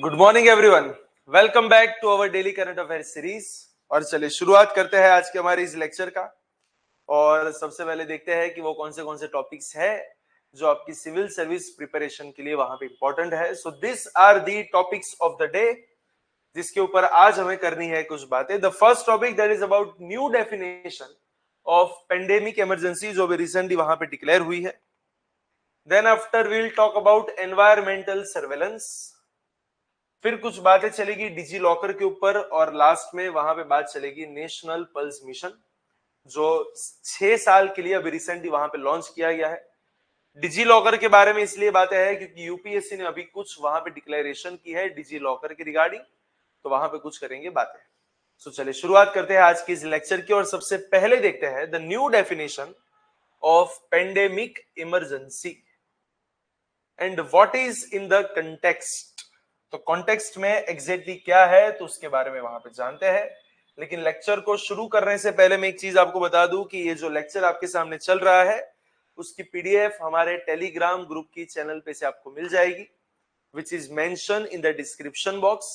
Good morning everyone. Welcome back to our daily current affair series. और चलिए शुरुआत करते हैं आज के हमारे इस लेक्चर का। और सबसे पहले देखते हैं कि वो कौन से टॉपिक्स है जो आपकी सिविल सर्विस प्रिपरेशन के लिए वहां पे इंपॉर्टेंट है। So this are the topics of the day जिसके ऊपर आज हमें करनी है कुछ बातें। The first topic that is about new definition of pandemic emergency जो अभी रिसेंटली वहां पे डिक्लेयर हुई है। Then after we'll talk about environmental surveillance. फिर कुछ बातें चलेगी डिजी लॉकर के ऊपर और लास्ट में वहां पे बात चलेगी नेशनल पल्स मिशन जो 6 साल के लिए अभी रिसेंटली वहां पे लॉन्च किया गया है। डिजी लॉकर के बारे में इसलिए बातें है क्योंकि यूपीएससी ने अभी कुछ वहां पे डिक्लेरेशन की है डिजी लॉकर के रिगार्डिंग, तो वहां पे कुछ करेंगे बातें। सो चलिए शुरुआत करते हैं आज की इस लेक्चर की और सबसे पहले देखते हैं the new definition of pandemic emergency and what is in the context. तो कॉन्टेक्स्ट में एग्जैक्टली क्या है तो उसके बारे में वहां पे जानते हैं। लेकिन लेक्चर को शुरू करने से पहले मैं एक चीज आपको बता दूं कि ये जो लेक्चर आपके सामने चल रहा है उसकी पीडीएफ हमारे टेलीग्राम ग्रुप की चैनल पे से आपको मिल जाएगी which is mention in the description box.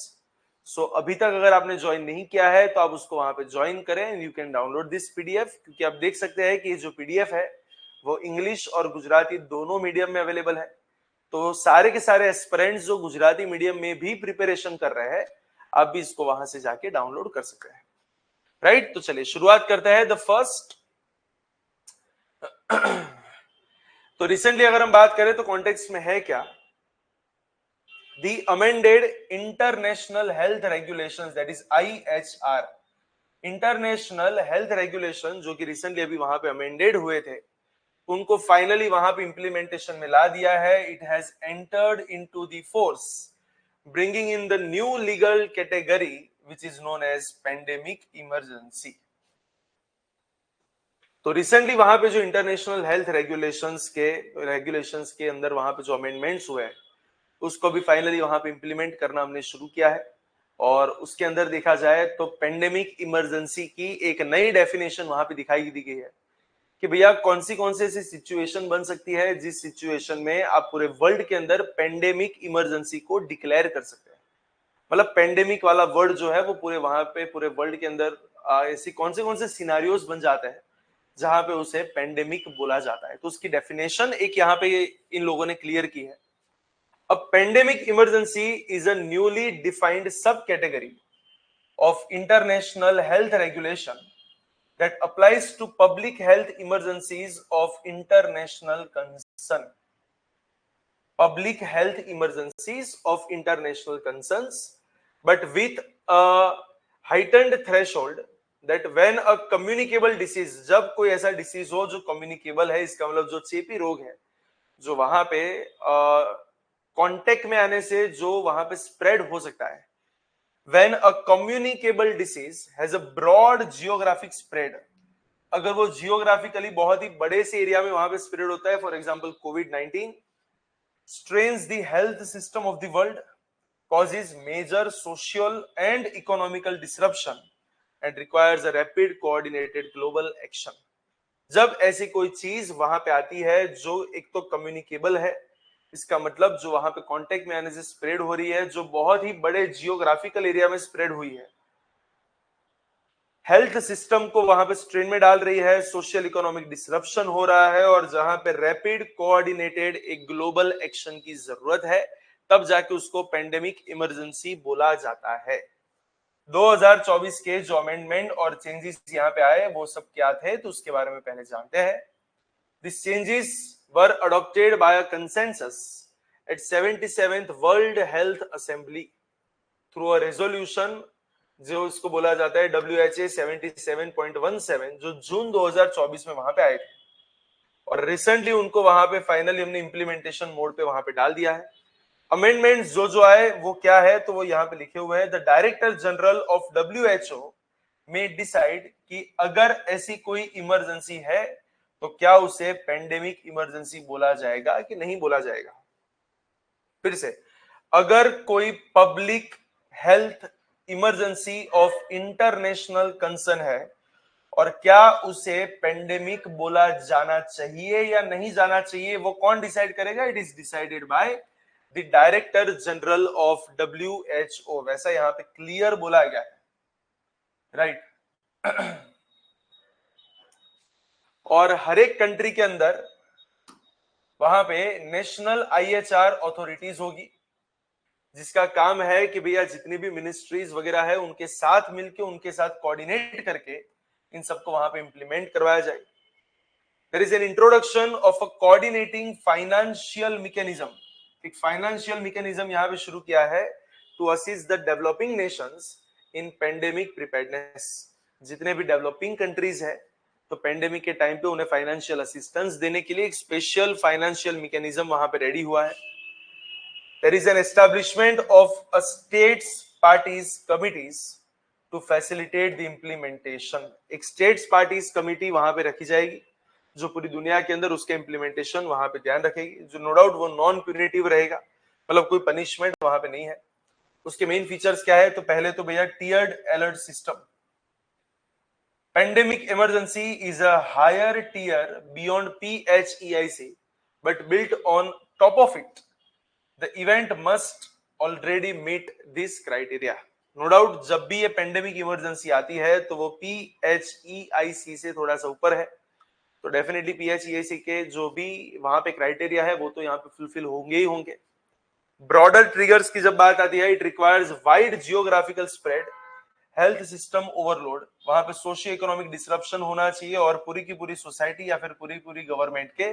So अभी तक अगर आपने ज्वाइन नहीं किया है तो आप उसको वहां पे ज्वाइन करें। You can download this PDF क्योंकि आप देख सकते हैं कि ये जो पीडीएफ है वो इंग्लिश और गुजराती दोनों मीडियम में अवेलेबल है। तो सारे के सारे एस्पिरेंट्स जो गुजराती मीडियम में भी प्रिपरेशन कर रहे हैं आप भी इसको वहां से जाके डाउनलोड कर सकते हैं। राइट, तो चलिए शुरुआत करते हैं द फर्स्ट। तो रिसेंटली अगर हम बात करें तो कॉन्टेक्स्ट में है क्या, the amended international health regulations that is IHR। International health regulation जो कि रिसेंटली अभी वहां पे अमेंडेड हुए थे उनको फाइनली वहां पे इंप्लीमेंटेशन में ला दिया है। It has entered into the force bringing in the new legal category which is known as pandemic emergency. तो रिसेंटली वहां पे जो इंटरनेशनल हेल्थ रेगुलेशंस के अंदर वहां पे जो अमेंडमेंट्स हुए हैं उसको भी फाइनली वहां पे इंप्लीमेंट करना हमने शुरू किया है। और उसके अंदर देखा जाए तो पेंडेमिक इमरजेंसी की एक नई डेफिनेशन वहां पे दिखाई दी गई है कि भैया कौन सी ऐसी सिचुएशन बन सकती है जिस सिचुएशन में आप पूरे वर्ल्ड के अंदर पेंडेमिक इमरजेंसी को डिक्लेयर कर सकते हैं। मतलब पेंडेमिक वाला वर्ड जो है वो पूरे वहां पे पूरे वर्ल्ड के अंदर ऐसी कौन से सिनारियोज बन जाते हैं जहां पे उसे पेंडेमिक बोला जाता है। तो उसकी डेफिनेशन एक यहाँ पे इन लोगों ने क्लियर की है। A pandemic emergency is a newly defined subcategory of international health regulation that applies to public health emergencies of international concern. Public health emergencies of international concerns, but with a heightened threshold that when a communicable disease, जब कोई ऐसा disease हो जो communicable है, इसका मतलब जो चेपी रोग है जो वहां पे कांटेक्ट में आने से जो वहां पे स्प्रेड हो सकता है, when a communicable disease has a broad geographic spread, अगर वो जियोग्राफिकली बहुत ही बड़े से एरिया में वहां पे स्प्रेड होता है, for example covid strains the health system of the world, causes major social and economical disruption and requires a rapid coordinated global action। जब ऐसी कोई चीज वहां पे आती है जो एक तो कम्युनिकेबल है, इसका मतलब जो वहां पे कांटेक्ट में आने से स्प्रेड हो रही है, जो बहुत ही बड़े जियोग्राफिकल एरिया में स्प्रेड हुई है, हेल्थ सिस्टम को वहां पे स्ट्रेन में डाल रही है, सोशल इकोनॉमिक डिसरप्शन हो रहा है और जहां पे रैपिड कोऑर्डिनेटेड एक ग्लोबल एक्शन की जरूरत है, तब जाके उसको पेंडेमिक इमरजेंसी बोला जाता है। 2024 के जो अमेंडमेंट और चेंजेस यहाँ पे आए वो सब क्या थे तो उसके बारे में पहले जानते हैं। This changes were adopted by a consensus at 77th World Health Assembly through a resolution जो इसको बोला जाता है WHA 77.17 जो जून 2024 में वहां पे आए थे। और रिसेंटली उनको वहां पे फाइनली हमने इंप्लीमेंटेशन मोड पे वहां पे डाल दिया है। अमेंडमेंट जो आए वो क्या है तो वो यहाँ पे लिखे हुए हैं, the director general of WHO में डिसाइड कि अगर ऐसी कोई इमरजेंसी है तो क्या उसे पेंडेमिक इमरजेंसी बोला जाएगा कि नहीं बोला जाएगा। फिर से, अगर कोई public health emergency of international concern है और क्या उसे पेंडेमिक बोला जाना चाहिए या नहीं जाना चाहिए, वो कौन डिसाइड करेगा? It is decided by the director general of WHO, वैसा यहाँ पे क्लियर बोला गया है, राइट। और हर एक कंट्री के अंदर वहां पे नेशनल IHR अथॉरिटीज होगी, जिसका काम है कि भैया जितनी भी मिनिस्ट्रीज वगैरह है उनके साथ मिलके, उनके साथ कोऑर्डिनेट करके इन सबको वहां पे इंप्लीमेंट करवाया जाए। There is an introduction of a coordinating financial mechanism. एक फाइनेंशियल मैकेनिज्म यहाँ पे शुरू किया है to assist the developing nations in pandemic preparedness. जितने भी डेवलपिंग कंट्रीज है तो पेंडेमिक के टाइम पे उन्हें फाइनेंशियल असिस्टेंस देने के लिए एक स्पेशल फाइनेंशियल मैकेनिज्म वहां पे रेडी हुआ है। There is an establishment of a states parties committees to facilitate the implementation। एक states parties committee वहां पे रखी जाएगी जो पूरी दुनिया के अंदर उसके implementation वहां पे ध्यान रखेगी, जो नो डाउट वो नॉन प्यूनिटिव रहेगा, मतलब कोई पनिशमेंट वहां पे नहीं है। उसके मेन फीचर्स क्या है? तो पहले तो भैया tiered alert system. Pandemic emergency is a higher tier beyond PHEIC, but built on top of it, the event must already meet this criteria। No doubt जब भी ये पेंडेमिक इमरजेंसी आती है तो वो PHEIC से थोड़ा सा ऊपर है, तो डेफिनेटली PHEIC के जो भी वहां पे क्राइटेरिया है वो तो यहाँ पे फुलफिल होंगे ही होंगे। ब्रॉडर ट्रिगर्स की जब बात आती है, it requires wide geographical spread, health system overload, वहां पे सोशियो इकोनॉमिक डिसरप्शन होना चाहिए और पूरी की पूरी सोसाइटी या फिर पूरी पूरी गवर्नमेंट के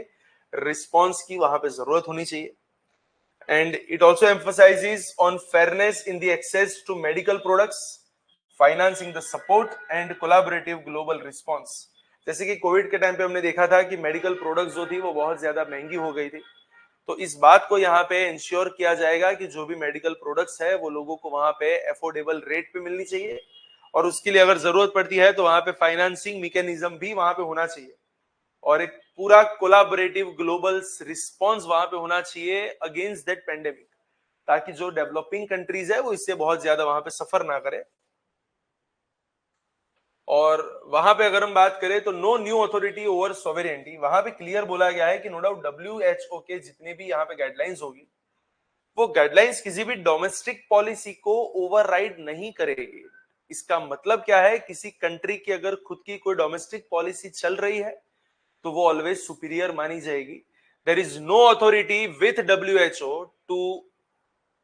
रिस्पॉन्स की वहां पे जरूरत होनी चाहिए। And it also emphasizes on fairness in the access to medical products, financing the support and collaborative global response। जैसे कि कोविड के टाइम पे हमने देखा था कि मेडिकल प्रोडक्ट्स जो थी वो बहुत ज्यादा महंगी हो गई थी, तो इस बात को यहाँ पे इंश्योर किया जाएगा कि जो भी मेडिकल प्रोडक्ट्स है वो लोगों को वहां पे अफोर्डेबल रेट पे मिलनी चाहिए, और उसके लिए अगर जरूरत पड़ती है तो वहां पे फाइनेंसिंग मैकेनिज्म भी वहां पे होना चाहिए, और एक पूरा कोलैबोरेटिव ग्लोबल रिस्पॉन्स वहां पे होना चाहिए अगेंस्ट दैट पेंडेमिक, ताकि जो डेवलपिंग कंट्रीज है वो इससे बहुत ज्यादा वहां पे सफर ना करे। और वहां पे अगर हम बात करें तो no new authority over sovereignty, वहां पे क्लियर बोला गया है कि नो डाउट WHO के जितने भी यहाँ पे गाइडलाइंस होगी वो गाइडलाइंस किसी भी डोमेस्टिक पॉलिसी को ओवरराइड नहीं करेगी। इसका मतलब क्या है? किसी कंट्री की अगर खुद की कोई डोमेस्टिक पॉलिसी चल रही है तो वो ऑलवेज सुपीरियर मानी जाएगी। There is no authority with WHO to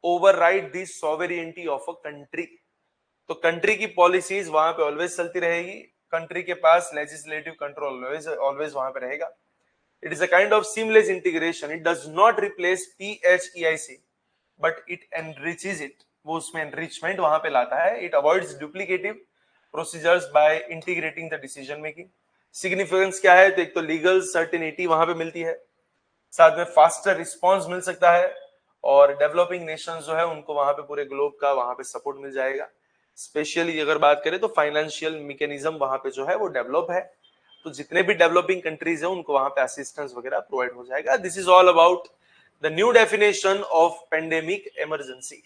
override the sovereignty of a country. तो कंट्री की पॉलिसीज वहां पे ऑलवेज चलती रहेगी, कंट्री के पास लेजिस्लेटिव कंट्रोल ऑलवेज वहां पे रहेगा। It is a kind of seamless integration, it does not replace PHEIC but it enriches it, वो उसमें एनरिचमेंट वहां पे लाता है। It avoids duplicative procedures by integrating the decision making. Significance क्या है? तो एक तो लीगल सर्टेनिटी वहां पे मिलती है, साथ में फास्टर रिस्पॉन्स मिल सकता है, और डेवलपिंग नेशंस जो है उनको वहां पे पूरे ग्लोब का वहां पे सपोर्ट मिल जाएगा। स्पेशली अगर बात करें तो फाइनेंशियल मैकेनिज्म वहां पे जो है वो डेवलप है, तो जितने भी डेवलपिंग कंट्रीज है उनको वहां पे असिस्टेंस वगैरह प्रोवाइड हो जाएगा। This is all about the new definition of pandemic emergency.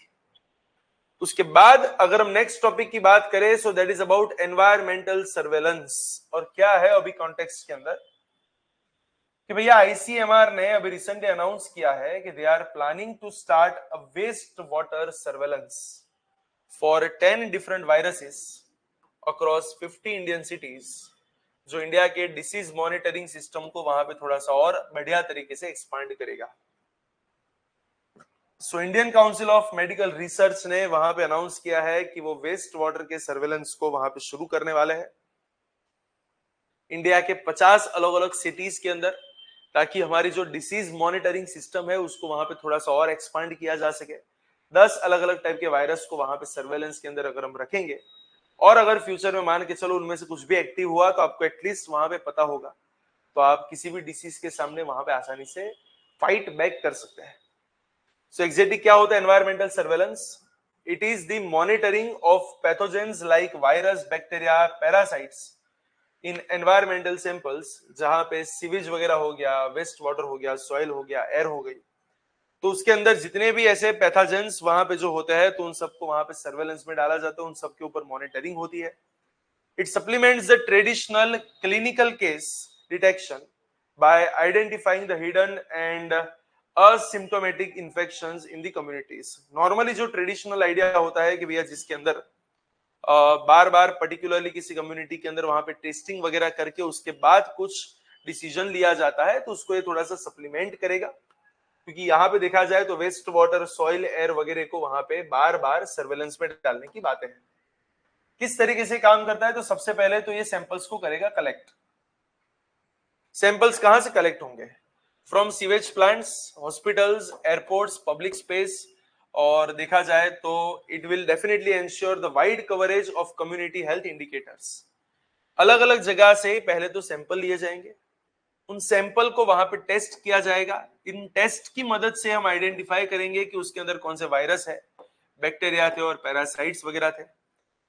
उसके बाद अगर हम नेक्स्ट टॉपिक की बात करें, so that is about environmental surveillance. और क्या है अभी कॉन्टेक्स्ट के अंदर कि भैया ICMR ने अभी रिसेंटली अनाउंस किया है कि they are planning to start a waste water surveillance for 10 different viruses across 50 Indian cities, जो इंडिया के डिसीज मॉनिटरिंग सिस्टम को वहां पे थोड़ा सा और बढ़िया तरीके से एक्सपांड करेगा। So Indian council of medical research ने वहां पे अनाउंस किया है कि वो वेस्ट वाटर के सर्वेलेंस को वहां पे शुरू करने वाले हैं इंडिया के 50 अलग अलग सिटीज के अंदर, ताकि हमारी जो डिसीज मॉनिटरिंग सिस्टम है उसको वहां पे थोड़ा सा और एक्सपांड किया जा सके। 10 अलग अलग टाइप के वायरस को वहां पे सर्वेलेंस के अंदर अगर हम रखेंगे, और अगर फ्यूचर में मान के चलो उनमें से कुछ भी एक्टिव हुआ तो आपको एटलीस्ट वहां पे पता होगा, तो आप किसी भी डिसीज के सामने वहां पे आसानी से फाइट बैक कर सकते हैं। सो एग्जैक्टली क्या होता है environmental surveillance? It is the monitoring of pathogens like virus, bacteria, parasites in environmental samples, जहां पे सीवेज वगैरह हो गया, वेस्ट वाटर हो गया, सॉइल हो गया, एयर हो गई, तो उसके अंदर जितने भी ऐसे पैथोजेंस वहां पे जो होते हैं तो उन सबको वहां पे सर्वेलेंस में डाला जाता है, उन सबके ऊपर मॉनिटरिंग होती है। It supplements the traditional clinical case detection bye identifying the hidden and asymptomatic infections in the communities. Normally जो ट्रेडिशनल आइडिया होता है कि भैया जिसके अंदर बार बार पर्टिकुलरली किसी कम्युनिटी के अंदर वहां पे टेस्टिंग वगैरह करके उसके बाद कुछ डिसीजन लिया जाता है, तो उसको ये थोड़ा सा सप्लीमेंट करेगा, क्योंकि यहाँ पे देखा जाए तो वेस्ट वाटर, सॉइल, एयर वगैरह को वहां पे बार बार सर्वेलेंस में डालने की बातें हैं। किस तरीके से काम करता है, तो सबसे पहले तो ये सैंपल्स को करेगा कलेक्ट। सैंपल्स कहां से कलेक्ट होंगे? From sewage plants, hospitals, airports, public space, और देखा जाए तो it will definitely ensure the wide coverage of community health indicators. अलग अलग जगह से पहले तो सैंपल लिए जाएंगे, उन सैंपल को वहां पे टेस्ट किया जाएगा। इन टेस्ट की मदद से हम आइडेंटिफाई करेंगे कि उसके अंदर कौन से वायरस है, बैक्टीरिया थे और पैरासाइट्स वगैरह थे।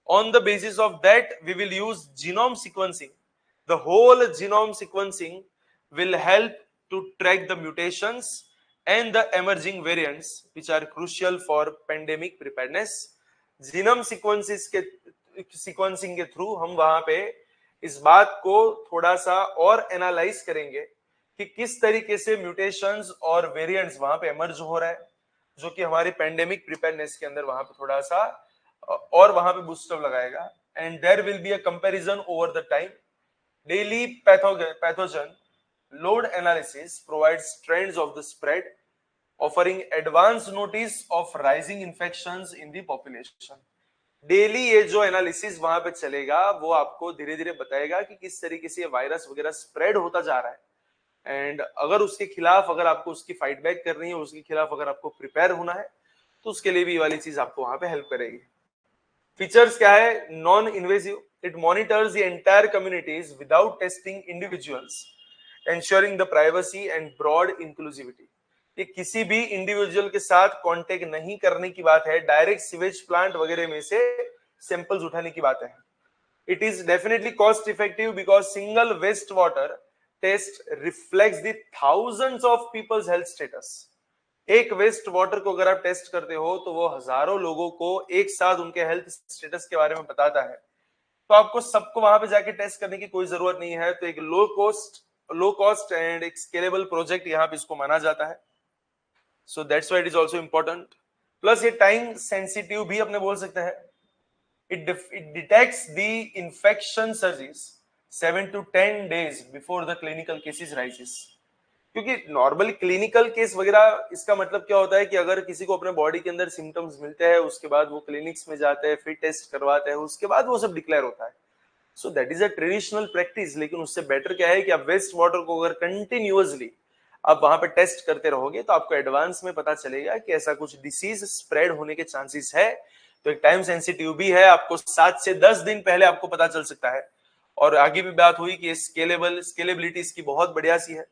On the basis of that, we will use genome sequencing. The whole genome sequencing will help to track the mutations and the emerging variants which are crucial for pandemic preparedness. Genome sequencing के through हम वहां पे इस बात को थोड़ा सा और एनालाइज करेंगे कि किस तरीके से म्यूटेशंस और वेरिएंट्स वहां पे एमर्ज हो रहा है, जो कि हमारी पेंडेमिक प्रिपेयरनेस के अंदर वहां पे थोड़ा सा और वहां पे बूस्टअप लगाएगा। And there will be a comparison over the time. Daily pathogen load analysis provides trends of the spread, offering advance notice of rising infections in the population. Daily ये जो एनालिसिस वहां पे चलेगा वो आपको धीरे धीरे बताएगा कि किस तरीके से ये वायरस वगैरह स्प्रेड होता जा रहा है, एंड अगर उसके खिलाफ अगर आपको उसकी फाइट बैक करनी है, उसके खिलाफ अगर आपको प्रिपेयर होना है, तो उसके लिए भी ये वाली चीज आपको वहां पे हेल्प करेगी। फीचर्स क्या है? Non invasive, it monitors the entire communities without testing individuals, ensuring the privacy and broad inclusivity। ये किसी भी इंडिविजुअल के साथ कांटेक्ट नहीं करने की बात है, डायरेक्ट सीवेज प्लांट वगैरह में से सैंपल्स उठाने की बात है। It is definitely cost effective because single waste water test reflects the thousands of people's health status. एक वेस्ट वाटर को अगर आप टेस्ट करते हो तो वो हजारों लोगों को एक साथ उनके हेल्थ स्टेटस के बारे में बताता है। तो आपको सबको वहां पे जाके टेस्ट करने की कोई जरूरत नहीं है। तो एक लो कॉस्ट एंड एक स्केलेबल प्रोजेक्ट यहाँ पे इसको माना जाता है। So that's why it is also important. Plus ये टाइम सेंसिटिव भी अपने बोल सकते हैं। It detects the infection surges 7 to 10 days before the clinical cases rises. क्योंकि नॉर्मली क्लिनिकल केस वगैरह इसका मतलब क्या होता है कि अगर किसी को अपने बॉडी के अंदर सिम्टम्स मिलते हैं, उसके बाद वो क्लिनिक्स में जाते हैं, फिर टेस्ट करवाते हैं, उसके बाद वो सब डिक्लेयर होता है। So that is a traditional practice. लेकिन उससे बेटर क्या है कि आप वेस्ट वाटर को अगर कंटिन्यूअसली आप वहां पे टेस्ट करते रहोगे तो आपको एडवांस में पता चलेगा कि ऐसा कुछ डिसीज स्प्रेड होने के चांसेस है। तो एक टाइम सेंसिटिव भी है, आपको 7 से 10 दिन पहले आपको पता चल सकता है। और आगे भी बात हुई कि स्केलेबिलिटी इसकी बहुत बढ़िया सी है।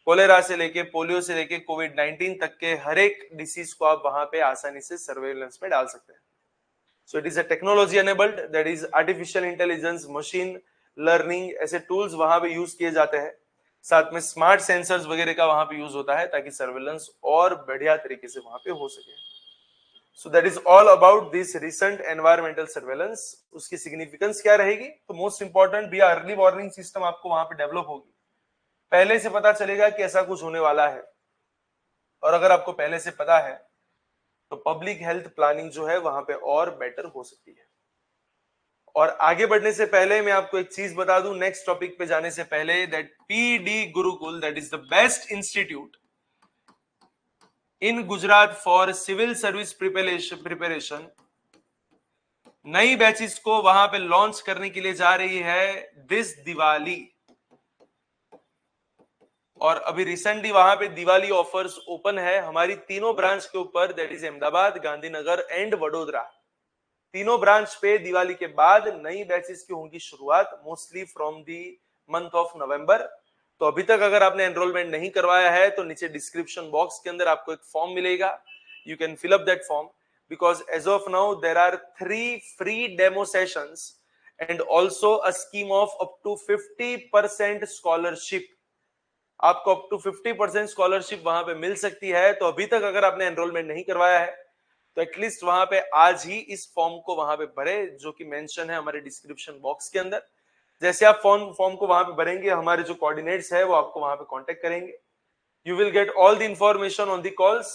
कोलेरा से लेके पोलियो से लेके कोविड-19 तक के हर एक डिसीज को आप वहां पे आसानी से सर्वेलेंस में डाल सकते हैं। So it is a technology enabled, that is artificial intelligence, machine learning, ऐसे टूल्स वहां पे यूज किए जाते हैं। साथ में स्मार्ट सेंसर्स वगैरह का वहां पे यूज होता है ताकि सर्वेलेंस और बढ़िया तरीके से वहां पे हो सके। So that is all about this recent environmental surveillance. उसकी सिग्निफिकेंस क्या रहेगी? तो मोस्ट इंपॉर्टेंट भी अर्ली वार्निंग सिस्टम आपको वहां पे डेवलप होगी। पहले से पता चलेगा कि ऐसा कुछ होने वाला है, और अगर आपको पहले से पता है तो पब्लिक हेल्थ प्लानिंग जो है वहां पे और बेटर हो सकती है। और आगे बढ़ने से पहले मैं आपको एक चीज बता दूं, नेक्स्ट टॉपिक पे जाने से पहले, that PD Gurukul, that is the best institute in Gujarat for civil service preparation, नई बैचेस को वहां पे लॉन्च करने के लिए जा रही है दिस दिवाली। और अभी रिसेंटली वहां पे दिवाली ऑफर्स ओपन है हमारी तीनों ब्रांच के ऊपर, that is Ahmedabad, Gandhinagar and Vadodara. तीनों ब्रांच पे दिवाली के बाद नई बैचेस की होंगी शुरुआत, mostly from the month of November. तो अभी तक अगर आपने एनरोलमेंट नहीं करवाया है तो नीचे डिस्क्रिप्शन बॉक्स के अंदर आपको एक फॉर्म मिलेगा, you can fill up that form, because as of now there are 3 free demo sessions and also a scheme of up to 50% scholarship. आपको अप टू 50% स्कॉलरशिप वहां पे मिल सकती है। तो अभी तक अगर आपने एनरोलमेंट नहीं करवाया है तो एटलीस्ट वहां पे आज ही इस फॉर्म को वहां पे भरे, जो कि मेंशन है हमारे डिस्क्रिप्शन बॉक्स के अंदर। जैसे आप फॉर्म को वहां पे भरेंगे, हमारे जो कोऑर्डिनेट्स है वो आपको वहां पे कांटेक्ट करेंगे। You will get all the information on the calls.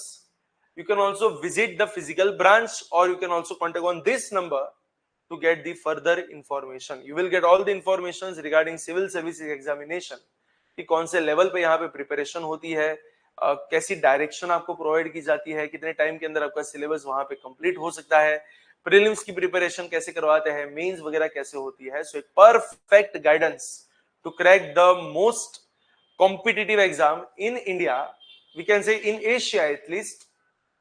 You can also visit the physical branch, or you can also contact on this number to get the further information. You will get all the information regarding civil services examination कि कौन से level पे यहाँ पे preparation होती है, कैसी direction आपको प्रोवाइड की जाती है, कितने टाइम के अंदर आपका सिलेबस वहां पे कंप्लीट हो सकता है, प्रीलिम्स की प्रिपरेशन कैसे करवाते हैं, मेंस वगैरह कैसे होती है. सो एक perfect guidance to crack the most competitive exam in India, we can say in Asia at least.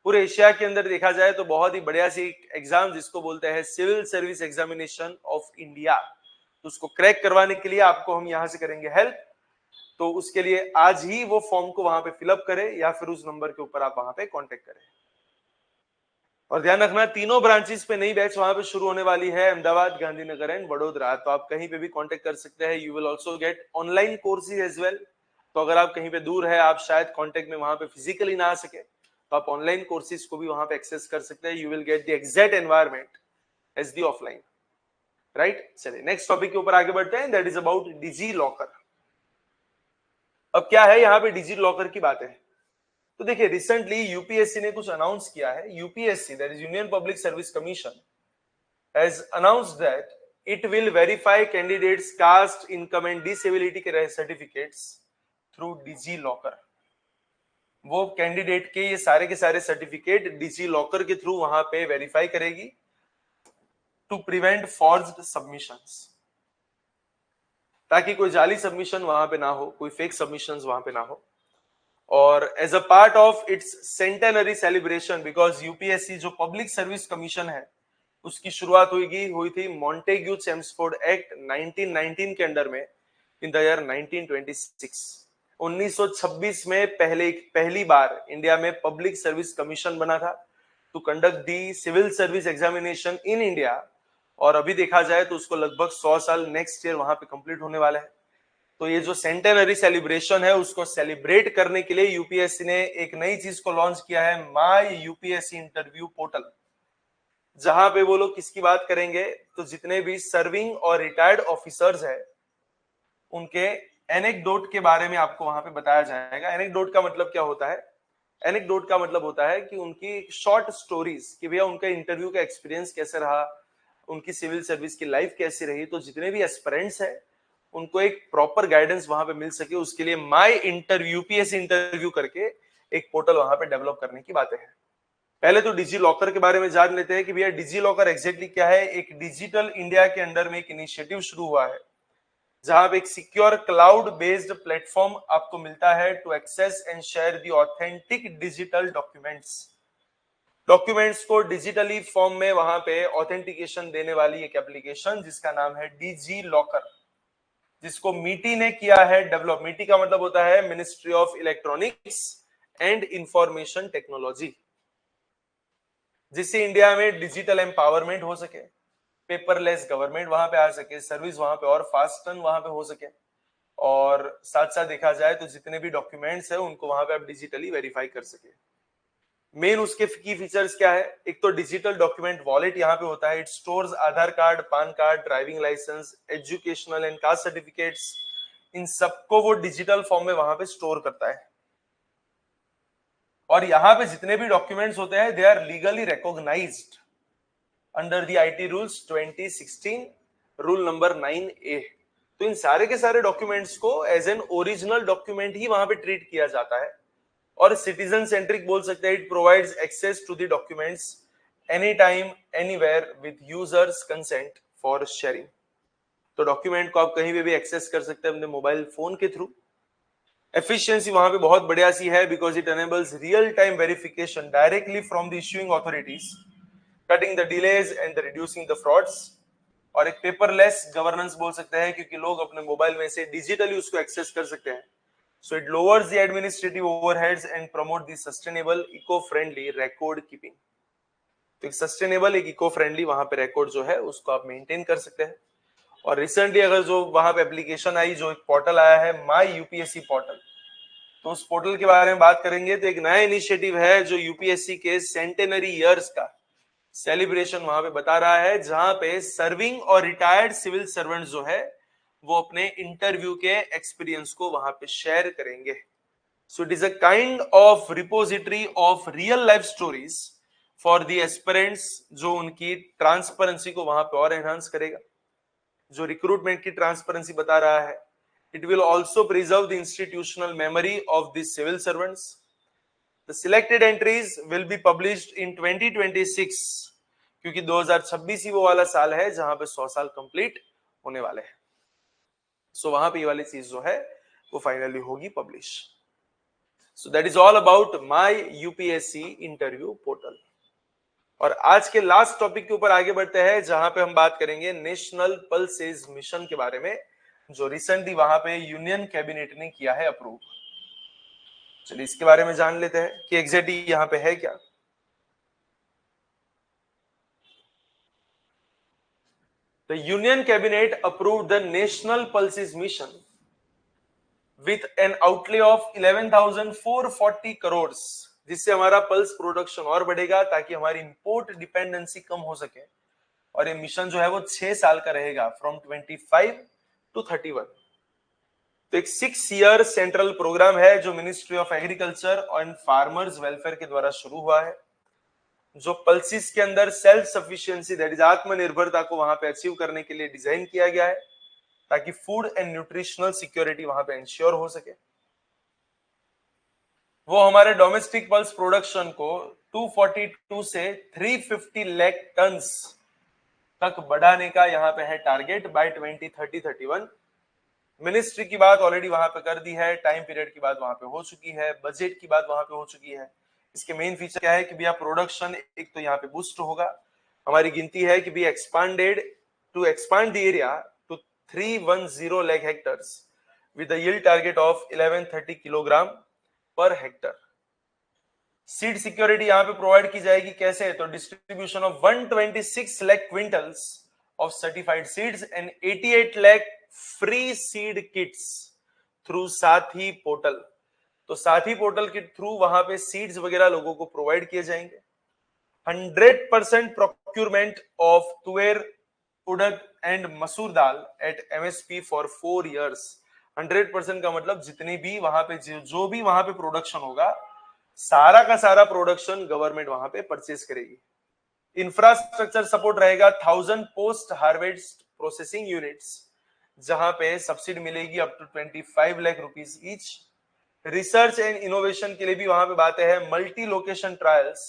पूरे एशिया के अंदर देखा जाए तो बहुत ही बढ़िया सी एग्जाम जिसको बोलते हैं civil service examination of India. तो उसको क्रैक करवाने के लिए आपको हम यहां से करेंगे हेल्प. तो उसके लिए आज ही वो फॉर्म को वहां पे फिलअप करें या फिर उस नंबर के ऊपर आप वहां पे कांटेक्ट करें. और ध्यान रखना तीनों ब्रांचेस पे नई बैच वहां पे शुरू होने वाली है, अहमदाबाद, गांधीनगर एंड वडोदरा. तो आप कहीं पे भी कांटेक्ट कर सकते हैं. You will also get online courses as well. तो अगर आप कहीं पे दूर है, आप शायद कांटेक्ट में वहां पे फिजिकली ना आ सके, तो आप ऑनलाइन कोर्सेज को भी वहां पे एक्सेस कर सकते हैं. You will get the exact environment as the offline. Right, चलिए नेक्स्ट टॉपिक के ऊपर आगे बढ़ते हैं. That is about DigiLocker. अब क्या है यहाँ पे डिजी लॉकर की बात है. तो देखिए रिसेंटली यूपीएससी ने कुछ अनाउंस किया है. UPSC, that is Union Public service Commission, has announced that it will verify candidates caste, income and disability के सर्टिफिकेट्स थ्रू डिजी लॉकर. वो कैंडिडेट के ये सारे के सारे सर्टिफिकेट डिजी लॉकर के थ्रू वहां पे वेरीफाई करेगी टू प्रिवेंट फॉर्ज्ड सबमिशंस, ताकि कोई जाली सबमिशन वहां पे ना हो, कोई फेक सबमिशंस वहां पे ना हो. और as a part of its centenary celebration, because UPSC जो पब्लिक सर्विस कमीशन है उसकी शुरुआत हुई थी मॉन्टेग्यू चेम्सफोर्ड एक्ट 1919 के अंडर में इन द ईयर 1926. 1926 में पहली बार इंडिया में पब्लिक सर्विस कमीशन बना था to conduct the civil service examination in India. और अभी देखा जाए तो उसको लगभग 100 साल नेक्स्ट ईयर वहां पे कंप्लीट होने वाला है. तो ये जो सेंटेनरी सेलिब्रेशन है उसको सेलिब्रेट करने के लिए यूपीएससी ने एक नई चीज को लॉन्च किया है, माय यूपीएससी इंटरव्यू पोर्टल, जहां पे वो लोग किसकी बात करेंगे, तो जितने भी सर्विंग और रिटायर्ड ऑफिसर्स है उनके एनेक्डोट के बारे में आपको वहां पे बताया जाएगा. एनेक्डोट का मतलब क्या होता है? एनेक्डोट का मतलब होता है कि उनकी शॉर्ट स्टोरीज, कि भैया उनका इंटरव्यू का एक्सपीरियंस कैसे रहा, उनकी सिविल सर्विस की लाइफ कैसी रही. तो जितने भी एस्पिरेंट्स हैं उनको एक प्रॉपर गाइडेंस वहां पे मिल सके, उसके लिए माय इंटरव्यू, यूपीएससी इंटरव्यू करके एक पोर्टल वहां पे डेवलप करने की बातें हैं. पहले तो डिजी लॉकर के बारे में जान लेते हैं कि भैया डिजी लॉकर एग्जैक्टली क्या है. एक डिजिटल इंडिया के अंडर में एक इनिशिएटिव शुरू हुआ है जहां पे एक सिक्योर क्लाउड बेस्ड प्लेटफॉर्म आपको मिलता है to access and share the authentic digital documents को डिजिटली फॉर्म में वहां पे ऑथेंटिकेशन देने वाली एक एप्लीकेशन जिसका नाम है डिजी लॉकर, जिसको मीटी ने किया है डेवलप. मीटी का मतलब होता है ministry of electronics and information technology, जिससे इंडिया में डिजिटल एम्पावरमेंट हो सके, पेपरलेस गवर्नमेंट वहां पे आ सके, सर्विस वहां पे और फास्टन वहां पे हो सके. और साथ साथ देखा जाए तो जितने भी डॉक्यूमेंट्स है उनको वहां पे आप डिजिटली वेरीफाई कर सके. मेन उसके की फीचर्स क्या है? एक तो डिजिटल डॉक्यूमेंट वॉलेट यहाँ पे होता है. It stores Aadhaar card, PAN card, driving licence, educational and caste certificates, इन सबको वो डिजिटल फॉर्म में वहां पे स्टोर करता है. और यहाँ पे जितने भी डॉक्यूमेंट्स होते हैं they are legally recognised under the IT rules 2016 rule number 9A. तो इन सारे के सारे डॉक्यूमेंट्स को एज एन ओरिजिनल डॉक्यूमेंट ही वहां पे ट्रीट किया जाता है और सिटीजन सेंट्रिक बोल सकते हैं. It provides access to the documents any time anywhere with users consent for sharing. तो डॉक्यूमेंट को आप कहीं पे भी एक्सेस कर सकते हैं अपने मोबाइल फोन के थ्रू. एफिशिएंसी वहां पे बहुत बढ़िया सी है because it enables real time verification directly from the issuing authorities, cutting the delays and reducing the frauds. और एक पेपरलेस गवर्नेंस बोल सकते हैं क्योंकि लोग अपने मोबाइल में से डिजिटली उसको एक्सेस कर सकते हैं. So it lowers the administrative overheads and promote the sustainable, eco-friendly record keeping. तो एक सस्टेनेबल, एक इको फ्रेंडली वहां पे रिकॉर्ड जो है उसको आप मेंटेन कर सकते हैं. और रिसेंटली अगर जो वहां पे एप्लीकेशन आई, जो एक पोर्टल आया है माय यूपीएससी पोर्टल, तो उस पोर्टल के बारे में बात करेंगे. तो एक नया इनिशिएटिव है जो यूपीएससी के सेंटेनरी ईयर्स का सेलिब्रेशन वहां पे बता रहा है, जहां पे सर्विंग और रिटायर्ड सिविल सर्वेंट जो है वो अपने इंटरव्यू के एक्सपीरियंस को वहां पे शेयर करेंगे. So it is a kind of repository of real life stories for the aspirants, जो उनकी ट्रांसपेरेंसी को वहां पे और एनहांस करेगा, जो रिक्रूटमेंट की ट्रांसपेरेंसी बता रहा है. It will also preserve the institutional memory of the civil servants. The selected entries will be published in 2026, क्योंकि 2026 ही वो वाला साल है जहां पे 100 साल कंप्लीट होने वाले हैं. सो वहां पे ये वाली चीज जो है वो फाइनली होगी publish. So that is all about my UPSC interview portal. और आज के लास्ट टॉपिक के ऊपर आगे बढ़ते हैं, जहां पे हम बात करेंगे नेशनल पल्सेस मिशन के बारे में, जो रिसेंटली वहां पे यूनियन कैबिनेट ने किया है अप्रूव. चलिए इसके बारे में जान लेते हैं कि एग्जैक्टली यहां पे है क्या. The Union Cabinet approved the National Pulses Mission with an outlay of 11,440 crores, जिससे हमारा पल्स प्रोडक्शन और बढ़ेगा ताकि हमारी इंपोर्ट डिपेंडेंसी कम हो सके. और ये मिशन जो है वो 6 साल का रहेगा, फ्रॉम 25 to 31. तो एक 6 ईयर सेंट्रल प्रोग्राम है जो ministry of agriculture and farmers welfare के द्वारा शुरू हुआ है, जो पल्सिस के अंदर सेल्फ सफिशिएंसी, दैट इज आत्मनिर्भरता को वहां पे अचीव करने के लिए डिजाइन किया गया है, ताकि फूड एंड न्यूट्रिशनल सिक्योरिटी वहां पे इंश्योर हो सके. वो हमारे डोमेस्टिक पल्स प्रोडक्शन को 242 से 350 लाख टन्स तक बढ़ाने का यहाँ पे है टारगेट बाय 2030-31. मिनिस्ट्री की बात ऑलरेडी वहां पे कर दी है, टाइम पीरियड की बात वहां पे हो चुकी है, बजट की बात वहां पे हो चुकी है. इसके मेन फीचर क्या है कि भैया प्रोडक्शन एक तो यहाँ पे बूस्ट होगा. हमारी गिनती है कि भी expanded to expand the area to 310 lakh hectares with the yield target of 1130 kilogram per hectare. Seed security यहाँ पे प्रोवाइड की जाएगी. कैसे? तो distribution of 126 lakh quintals of certified seeds and 88 lakh free seed kits through Sathi portal. तो साथी पोर्टल के थ्रू वहां पे सीड्स वगैरह लोगों को प्रोवाइड किए जाएंगे. 100% प्रोक्यूरमेंट ऑफ तुवेर, उड़द एंड मसूर दाल एट एमएसपी फॉर 4 years. 100% का मतलब जितने भी वहां पे जो भी वहां पे प्रोडक्शन होगा, सारा का सारा प्रोडक्शन गवर्नमेंट वहां पे परचेज करेगी. इंफ्रास्ट्रक्चर सपोर्ट रहेगा 1000 पोस्ट हार्वेस्ट प्रोसेसिंग यूनिट्स, जहां पे सब्सिडी मिलेगी up to 25 lakh rupees each. Research and innovation के लिए भी वहां पे बातें हैं. Multi location trials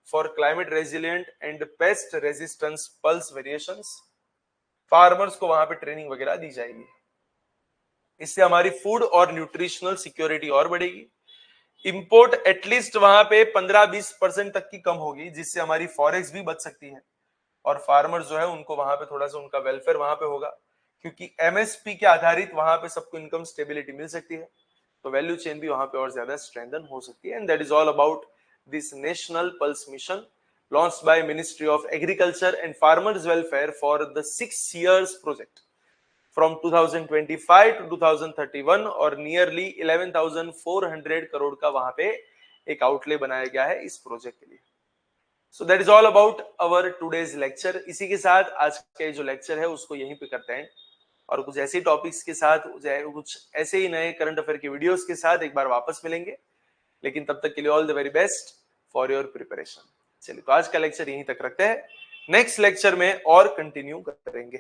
for climate resilient and pest resistance pulse variations. Farmers को वहां पे ट्रेनिंग वगैरह दी जाएगी. इससे हमारी फूड और न्यूट्रिशनल सिक्योरिटी और बढ़ेगी. इंपोर्ट एटलीस्ट वहां पे 15-20% तक की कम होगी, जिससे हमारी फॉरेक्स भी बच सकती है. और फार्मर जो है उनको वहां पे थोड़ा सा उनका वेलफेयर वहां पे होगा, क्योंकि एमएसपी के आधारित वहां पे सबको इनकम स्टेबिलिटी मिल सकती है. तो वैल्यू चेन भी वहां पे और ज्यादा स्ट्रेंथन हो सकती है. And that is all about this national pulse mission launched by ministry of agriculture and farmers welfare for the 6 years project from 2025 to 2031. और नियरली 11,400 करोड़ का वहां पे एक आउटले बनाया गया है इस प्रोजेक्ट के लिए. So that is all about our today's lecture. इसी के साथ आज का जो लेक्चर है उसको यहीं पे करते हैं, और कुछ ऐसे टॉपिक्स के साथ, कुछ ऐसे ही नए करंट अफेयर के वीडियोस के साथ एक बार वापस मिलेंगे. लेकिन तब तक के लिए all the very best for your preparation. चलिए तो आज का लेक्चर यहीं तक रखते हैं. नेक्स्ट लेक्चर में और कंटिन्यू करेंगे.